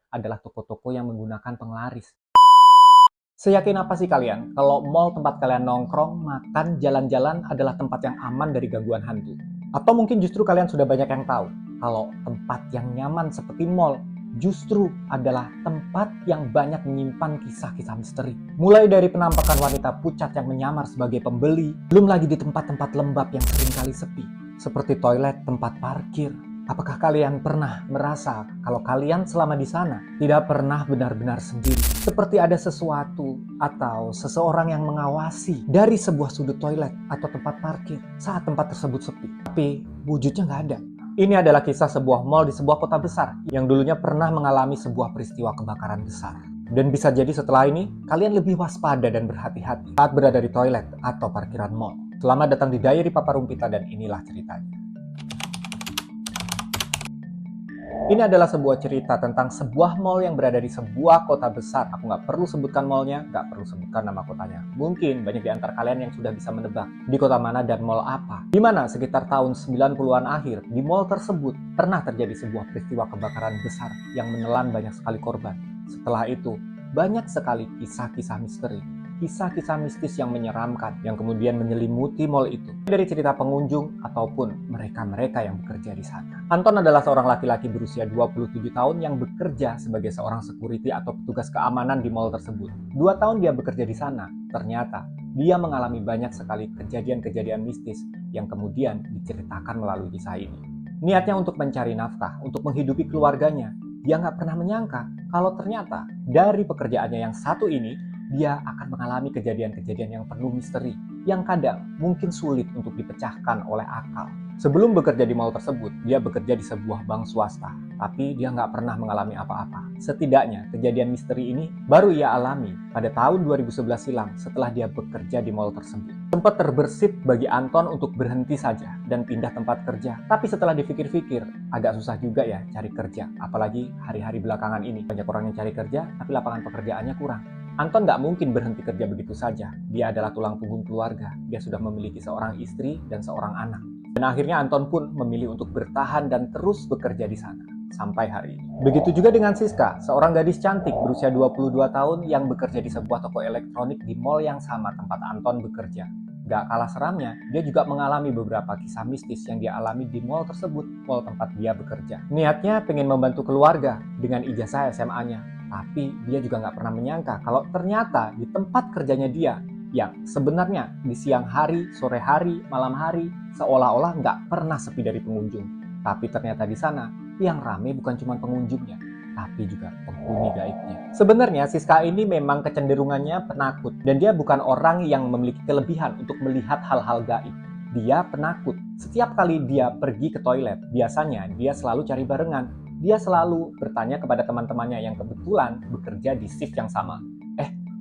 adalah toko-toko yang menggunakan penglaris. Seyakin apa sih kalian kalau mall tempat kalian nongkrong, makan, jalan-jalan adalah tempat yang aman dari gangguan hantu? Atau mungkin justru kalian sudah banyak yang tahu kalau tempat yang nyaman seperti mall justru adalah tempat yang banyak menyimpan kisah-kisah misteri. Mulai dari penampakan wanita pucat yang menyamar sebagai pembeli, belum lagi di tempat-tempat lembab yang seringkali sepi, seperti toilet, tempat parkir. Apakah kalian pernah merasa kalau kalian selama di sana tidak pernah benar-benar sendiri? Seperti ada sesuatu atau seseorang yang mengawasi dari sebuah sudut toilet atau tempat parkir saat tempat tersebut sepi. Tapi wujudnya nggak ada. Ini adalah kisah sebuah mall di sebuah kota besar yang dulunya pernah mengalami sebuah peristiwa kebakaran besar. Dan bisa jadi setelah ini, kalian lebih waspada dan berhati-hati saat berada di toilet atau parkiran mall. Selamat datang di Diary Papa Rumpita dan inilah ceritanya. Ini adalah sebuah cerita tentang sebuah mall yang berada di sebuah kota besar. Aku nggak perlu sebutkan mallnya, nggak perlu sebutkan nama kotanya. Mungkin banyak di antara kalian yang sudah bisa menebak di kota mana dan mall apa. Di mana sekitar tahun 90-an akhir, di mall tersebut pernah terjadi sebuah peristiwa kebakaran besar yang menelan banyak sekali korban. Setelah itu, banyak sekali kisah-kisah misteri. Kisah-kisah mistis yang menyeramkan yang kemudian menyelimuti mall itu dari cerita pengunjung ataupun mereka-mereka yang bekerja di sana. Anton adalah seorang laki-laki berusia 27 tahun yang bekerja sebagai seorang security atau petugas keamanan di mall tersebut. 2 tahun dia bekerja di sana. Ternyata dia mengalami banyak sekali kejadian-kejadian mistis yang kemudian diceritakan melalui kisah ini. Niatnya untuk mencari nafkah, untuk menghidupi keluarganya. Dia nggak pernah menyangka kalau ternyata dari pekerjaannya yang satu ini dia akan mengalami kejadian-kejadian yang penuh misteri, yang kadang mungkin sulit untuk dipecahkan oleh akal. Sebelum bekerja di mall tersebut, dia bekerja di sebuah bank swasta, tapi dia nggak pernah mengalami apa-apa. Setidaknya, kejadian misteri ini baru ia alami pada tahun 2011 silam setelah dia bekerja di mall tersebut. Sempat terbersit bagi Anton untuk berhenti saja dan pindah tempat kerja. Tapi setelah dipikir-pikir, agak susah juga ya cari kerja. Apalagi hari-hari belakangan ini, banyak orang yang cari kerja, tapi lapangan pekerjaannya kurang. Anton nggak mungkin berhenti kerja begitu saja. Dia adalah tulang punggung keluarga. Dia sudah memiliki seorang istri dan seorang anak. Dan akhirnya Anton pun memilih untuk bertahan dan terus bekerja di sana sampai hari ini. Begitu juga dengan Siska, seorang gadis cantik berusia 22 tahun yang bekerja di sebuah toko elektronik di mall yang sama tempat Anton bekerja. Gak kalah seramnya, dia juga mengalami beberapa kisah mistis yang dia alami di mall tersebut, mall tempat dia bekerja. Niatnya pengen membantu keluarga dengan ijazah SMA-nya, tapi dia juga nggak pernah menyangka kalau ternyata di tempat kerjanya dia, yang sebenarnya di siang hari, sore hari, malam hari, seolah-olah nggak pernah sepi dari pengunjung. Tapi ternyata di sana, yang rame bukan cuma pengunjungnya, tapi juga penghuni gaibnya. Sebenarnya Siska ini memang kecenderungannya penakut, dan dia bukan orang yang memiliki kelebihan untuk melihat hal-hal gaib. Dia penakut. Setiap kali dia pergi ke toilet, biasanya dia selalu cari barengan. Dia selalu bertanya kepada teman-temannya yang kebetulan bekerja di shift yang sama.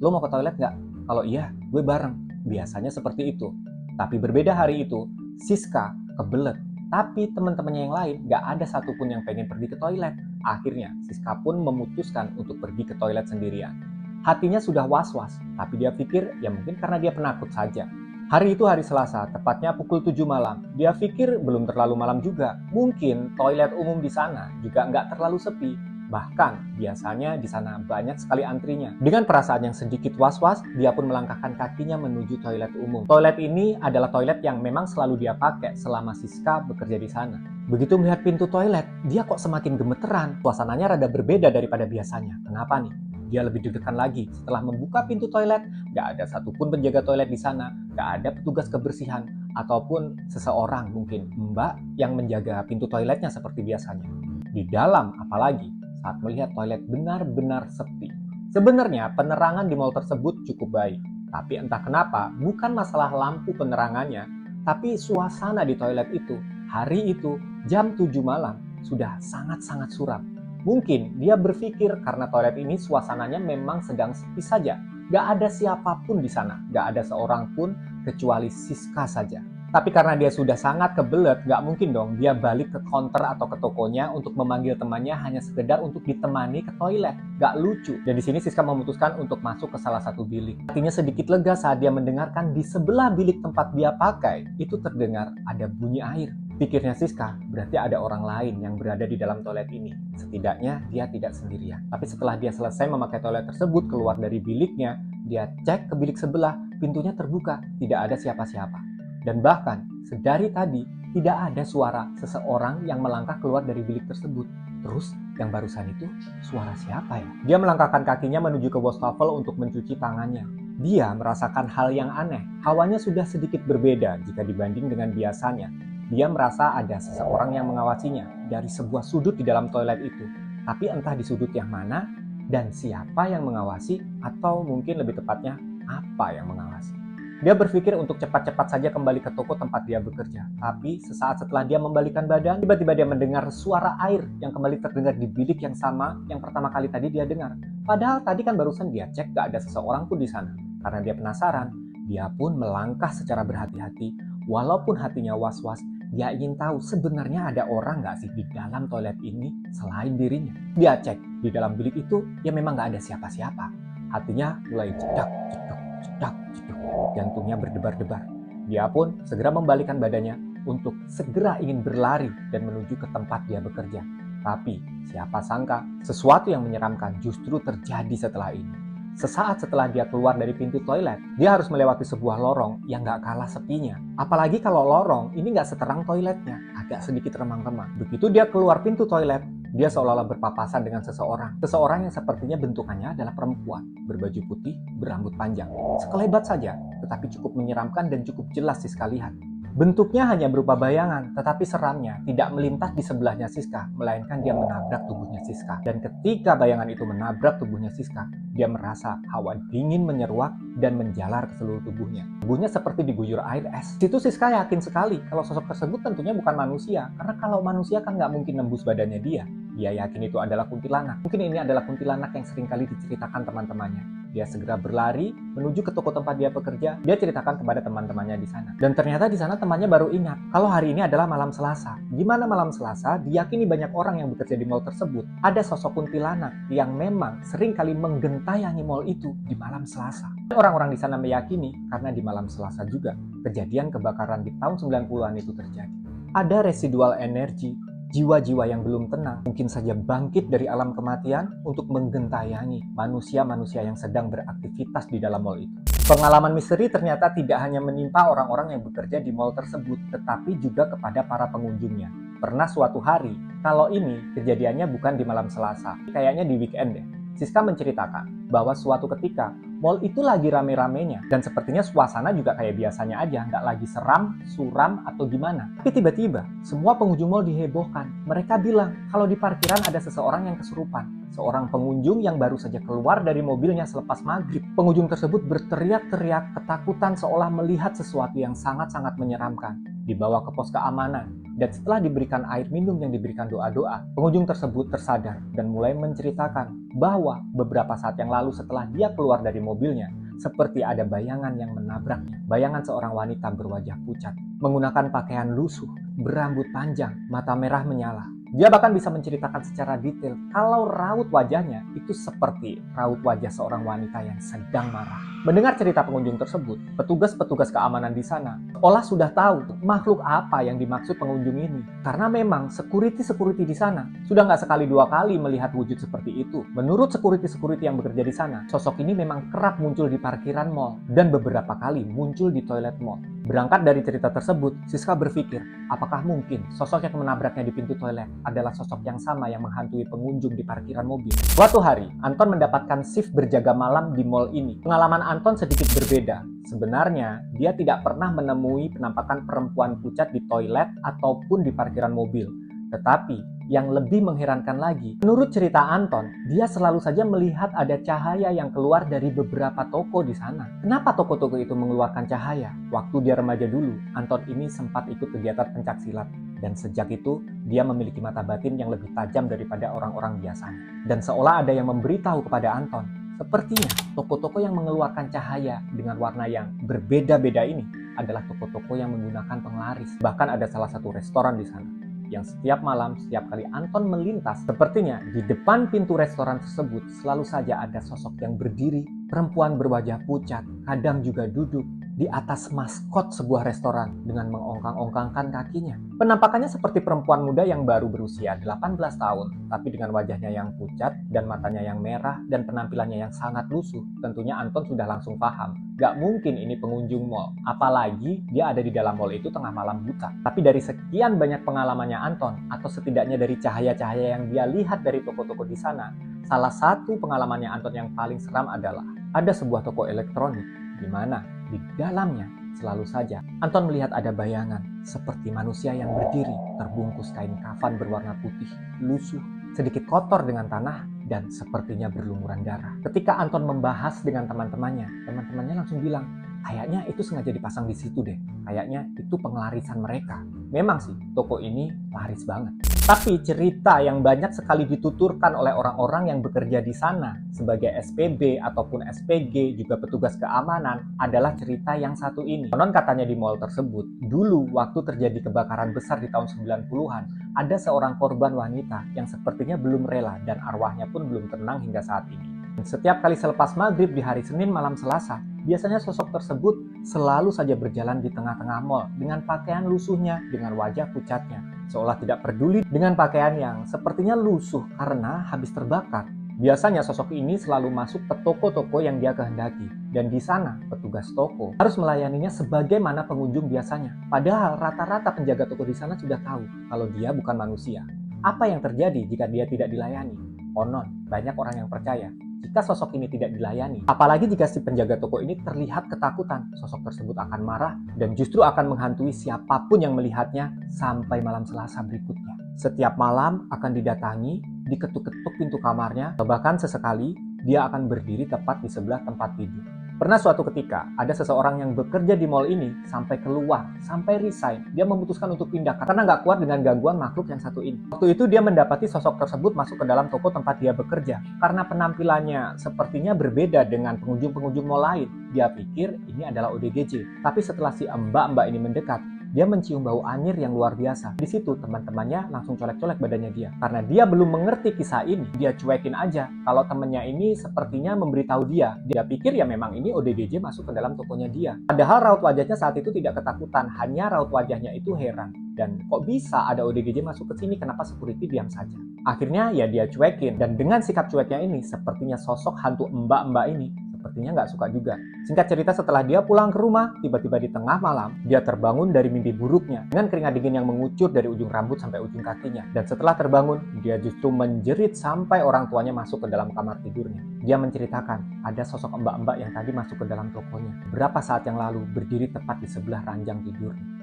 Lo mau ke toilet nggak? Kalau iya, gue bareng. Biasanya seperti itu. Tapi berbeda hari itu, Siska kebelet. Tapi teman-temannya yang lain nggak ada satupun yang pengen pergi ke toilet. Akhirnya, Siska pun memutuskan untuk pergi ke toilet sendirian. Hatinya sudah was-was, tapi dia pikir ya mungkin karena dia penakut saja. Hari itu hari Selasa, tepatnya pukul 7 malam. Dia pikir belum terlalu malam juga. Mungkin toilet umum di sana juga nggak terlalu sepi. Bahkan, biasanya di sana banyak sekali antrinya. Dengan perasaan yang sedikit was-was, dia pun melangkahkan kakinya menuju toilet umum. Toilet ini adalah toilet yang memang selalu dia pakai selama Siska bekerja di sana. Begitu melihat pintu toilet, dia kok semakin gemeteran. Suasananya rada berbeda daripada biasanya. Kenapa nih? Dia lebih deg-degan lagi. Setelah membuka pintu toilet, gak ada satupun penjaga toilet di sana, gak ada petugas kebersihan, ataupun seseorang mungkin mbak yang menjaga pintu toiletnya seperti biasanya. Di dalam apalagi, saat melihat toilet benar-benar sepi. Sebenarnya penerangan di mall tersebut cukup baik, tapi entah kenapa bukan masalah lampu penerangannya, tapi suasana di toilet itu, hari itu, jam 7 malam, sudah sangat-sangat suram. Mungkin dia berpikir karena toilet ini suasananya memang sedang sepi saja. Gak ada siapapun di sana, gak ada seorang pun kecuali Siska saja. Tapi karena dia sudah sangat kebelet, gak mungkin dong dia balik ke counter atau ke tokonya untuk memanggil temannya hanya sekedar untuk ditemani ke toilet. Gak lucu. Dan di sini Siska memutuskan untuk masuk ke salah satu bilik. Hatinya sedikit lega saat dia mendengarkan di sebelah bilik tempat dia pakai, itu terdengar ada bunyi air. Pikirnya Siska, berarti ada orang lain yang berada di dalam toilet ini. Setidaknya dia tidak sendirian. Tapi setelah dia selesai memakai toilet tersebut, keluar dari biliknya, dia cek ke bilik sebelah, pintunya terbuka, tidak ada siapa-siapa. Dan bahkan, sedari tadi, tidak ada suara seseorang yang melangkah keluar dari bilik tersebut. Terus, yang barusan itu, suara siapa ya? Dia melangkahkan kakinya menuju ke wastafel untuk mencuci tangannya. Dia merasakan hal yang aneh. Hawanya sudah sedikit berbeda jika dibanding dengan biasanya. Dia merasa ada seseorang yang mengawasinya dari sebuah sudut di dalam toilet itu. Tapi entah di sudut yang mana dan siapa yang mengawasi, atau mungkin lebih tepatnya apa yang mengawasi. Dia berpikir untuk cepat-cepat saja kembali ke toko tempat dia bekerja. Tapi sesaat setelah dia membalikan badan, tiba-tiba dia mendengar suara air yang kembali terdengar di bilik yang sama yang pertama kali tadi dia dengar. Padahal tadi kan barusan dia cek gak ada seseorang pun di sana. Karena dia penasaran, dia pun melangkah secara berhati-hati. Walaupun hatinya was-was, dia ingin tahu sebenarnya ada orang gak sih di dalam toilet ini selain dirinya. Dia cek di dalam bilik itu, ya memang gak ada siapa-siapa. Hatinya mulai cedak, cedak, cedak, cedak. Jantungnya berdebar-debar. Dia pun segera membalikkan badannya untuk segera ingin berlari dan menuju ke tempat dia bekerja. Tapi siapa sangka sesuatu yang menyeramkan justru terjadi setelah ini. Sesaat setelah dia keluar dari pintu toilet, dia harus melewati sebuah lorong yang gak kalah sepinya. Apalagi kalau lorong ini gak seterang toiletnya, agak sedikit remang-remang. Begitu dia keluar pintu toilet, dia seolah-olah berpapasan dengan seseorang. Seseorang yang sepertinya bentukannya adalah perempuan, berbaju putih, berambut panjang. Sekelebat saja, tetapi cukup menyeramkan dan cukup jelas Siska lihat. Bentuknya hanya berupa bayangan, tetapi seramnya tidak melintas di sebelahnya Siska, melainkan dia menabrak tubuhnya Siska. Dan ketika bayangan itu menabrak tubuhnya Siska, dia merasa hawa dingin menyeruak dan menjalar ke seluruh tubuhnya. Tubuhnya seperti diguyur air es. Situ Siska yakin sekali kalau sosok tersebut tentunya bukan manusia, karena kalau manusia kan nggak mungkin nembus badannya dia. Dia yakin itu adalah kuntilanak. Mungkin ini adalah kuntilanak yang seringkali diceritakan teman-temannya. Dia segera berlari menuju ke toko tempat dia bekerja. Dia ceritakan kepada teman-temannya di sana. Dan ternyata di sana temannya baru ingat kalau hari ini adalah malam Selasa. Di mana malam Selasa diyakini banyak orang yang bekerja di mal tersebut. Ada sosok kuntilanak yang memang seringkali menggentayangi mal itu di malam Selasa. Orang-orang di sana meyakini karena di malam Selasa juga kejadian kebakaran di tahun 90-an itu terjadi. Ada residual energi, jiwa-jiwa yang belum tenang mungkin saja bangkit dari alam kematian untuk menggentayangi manusia-manusia yang sedang beraktivitas di dalam mal itu. Pengalaman misteri ternyata tidak hanya menimpa orang-orang yang bekerja di mal tersebut, tetapi juga kepada para pengunjungnya. Pernah suatu hari, kalau ini kejadiannya bukan di malam Selasa, kayaknya di weekend deh. Siska menceritakan bahwa suatu ketika mal itu lagi rame-ramenya dan sepertinya suasana juga kayak biasanya aja, nggak lagi seram, suram, atau gimana. Tapi tiba-tiba semua pengunjung mal dihebohkan. Mereka bilang kalau di parkiran ada seseorang yang kesurupan. Seorang pengunjung yang baru saja keluar dari mobilnya selepas maghrib. Pengunjung tersebut berteriak-teriak ketakutan seolah melihat sesuatu yang sangat-sangat menyeramkan. Dibawa ke pos keamanan. Dan setelah diberikan air minum yang diberikan doa-doa, pengunjung tersebut tersadar dan mulai menceritakan bahwa beberapa saat yang lalu setelah dia keluar dari mobilnya, seperti ada bayangan yang menabraknya. Bayangan seorang wanita berwajah pucat, menggunakan pakaian lusuh, berambut panjang, mata merah menyala. Dia bahkan bisa menceritakan secara detail kalau raut wajahnya itu seperti raut wajah seorang wanita yang sedang marah. Mendengar cerita pengunjung tersebut, petugas-petugas keamanan di sana seolah sudah tahu makhluk apa yang dimaksud pengunjung ini. Karena memang security di sana sudah nggak sekali dua kali melihat wujud seperti itu. Menurut security yang bekerja di sana, sosok ini memang kerap muncul di parkiran mal dan beberapa kali muncul di toilet mal. Berangkat dari cerita tersebut, Siska berpikir, apakah mungkin sosok yang menabraknya di pintu toilet adalah sosok yang sama yang menghantui pengunjung di parkiran mobil. Suatu hari, Anton mendapatkan shift berjaga malam di mal ini. Pengalaman Anton sedikit berbeda. Sebenarnya, dia tidak pernah menemui penampakan perempuan pucat di toilet ataupun di parkiran mobil. Tetapi, yang lebih mengherankan lagi, menurut cerita Anton, dia selalu saja melihat ada cahaya yang keluar dari beberapa toko di sana. Kenapa toko-toko itu mengeluarkan cahaya? Waktu dia remaja dulu, Anton ini sempat ikut kegiatan pencaksilat. Dan sejak itu, dia memiliki mata batin yang lebih tajam daripada orang-orang biasanya. Dan seolah ada yang memberitahu kepada Anton, sepertinya toko-toko yang mengeluarkan cahaya dengan warna yang berbeda-beda ini adalah toko-toko yang menggunakan penglaris. Bahkan ada salah satu restoran di sana yang setiap malam, setiap kali Anton melintas, sepertinya di depan pintu restoran tersebut selalu saja ada sosok yang berdiri, perempuan berwajah pucat, kadang juga duduk. di atas maskot sebuah restoran dengan mengongkang-ongkangkan kakinya. Penampakannya seperti perempuan muda yang baru berusia 18 tahun, tapi dengan wajahnya yang pucat dan matanya yang merah dan penampilannya yang sangat lusuh. Tentunya Anton sudah langsung paham, gak mungkin ini pengunjung mall. Apalagi dia ada di dalam mall itu tengah malam buta. Tapi dari sekian banyak pengalamannya Anton, atau setidaknya dari cahaya-cahaya yang dia lihat dari toko-toko di sana, salah satu pengalamannya Anton yang paling seram adalah ada sebuah toko elektronik di mana di dalamnya selalu saja Anton melihat ada bayangan seperti manusia yang berdiri terbungkus kain kafan berwarna putih, lusuh, sedikit kotor dengan tanah dan sepertinya berlumuran darah. Ketika Anton membahas dengan teman-temannya langsung bilang, kayaknya itu sengaja dipasang di situ deh. Kayaknya itu pengelarisan mereka. Memang sih, toko ini laris banget. Tapi cerita yang banyak sekali dituturkan oleh orang-orang yang bekerja di sana sebagai SPB ataupun SPG, juga petugas keamanan, adalah cerita yang satu ini. Konon katanya di mall tersebut, dulu waktu terjadi kebakaran besar di tahun 90-an, ada seorang korban wanita yang sepertinya belum rela dan arwahnya pun belum tenang hingga saat ini. Dan setiap kali selepas maghrib di hari Senin malam Selasa, biasanya sosok tersebut selalu saja berjalan di tengah-tengah mall dengan pakaian lusuhnya, dengan wajah pucatnya, seolah tidak peduli dengan pakaian yang sepertinya lusuh karena habis terbakar. Biasanya sosok ini selalu masuk ke toko-toko yang dia kehendaki, dan di sana petugas toko harus melayaninya sebagaimana pengunjung biasanya. Padahal rata-rata penjaga toko di sana sudah tahu kalau dia bukan manusia. Apa yang terjadi jika dia tidak dilayani? Konon, banyak orang yang percaya jika sosok ini tidak dilayani, apalagi jika si penjaga toko ini terlihat ketakutan, sosok tersebut akan marah dan justru akan menghantui siapapun yang melihatnya sampai malam Selasa berikutnya. Setiap malam akan didatangi, diketuk-ketuk pintu kamarnya, bahkan sesekali dia akan berdiri tepat di sebelah tempat tidur. Pernah suatu ketika, ada seseorang yang bekerja di mall ini sampai keluar, sampai resign. Dia memutuskan untuk pindah karena nggak kuat dengan gangguan makhluk yang satu ini. Waktu itu dia mendapati sosok tersebut masuk ke dalam toko tempat dia bekerja. Karena penampilannya sepertinya berbeda dengan pengunjung-pengunjung mall lain. Dia pikir ini adalah ODGJ. Tapi setelah si mbak-mbak ini mendekat, dia mencium bau anyir yang luar biasa. Di situ teman-temannya langsung colek-colek badannya dia. Karena dia belum mengerti kisah ini, dia cuekin aja kalau temannya ini sepertinya memberitahu dia. Dia pikir ya memang ini ODGJ masuk ke dalam tokonya dia. Padahal raut wajahnya saat itu tidak ketakutan, hanya raut wajahnya itu heran. Dan kok bisa ada ODGJ masuk ke sini, kenapa security diam saja? Akhirnya ya dia cuekin, dan dengan sikap cueknya ini sepertinya sosok hantu mbak-mbak ini sepertinya nggak suka juga. Singkat cerita, setelah dia pulang ke rumah, tiba-tiba di tengah malam, dia terbangun dari mimpi buruknya dengan keringat dingin yang mengucur dari ujung rambut sampai ujung kakinya. Dan setelah terbangun, dia justru menjerit sampai orang tuanya masuk ke dalam kamar tidurnya. Dia menceritakan, ada sosok mbak-mbak yang tadi masuk ke dalam tokonya. Berapa saat yang lalu, berdiri tepat di sebelah ranjang tidurnya.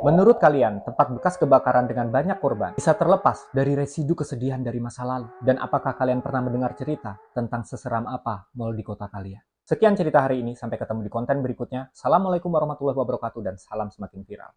Menurut kalian, tempat bekas kebakaran dengan banyak korban bisa terlepas dari residu kesedihan dari masa lalu? Dan apakah kalian pernah mendengar cerita tentang seseram apa mall di kota kalian? Sekian cerita hari ini, sampai ketemu di konten berikutnya. Assalamualaikum warahmatullahi wabarakatuh dan salam semakin viral.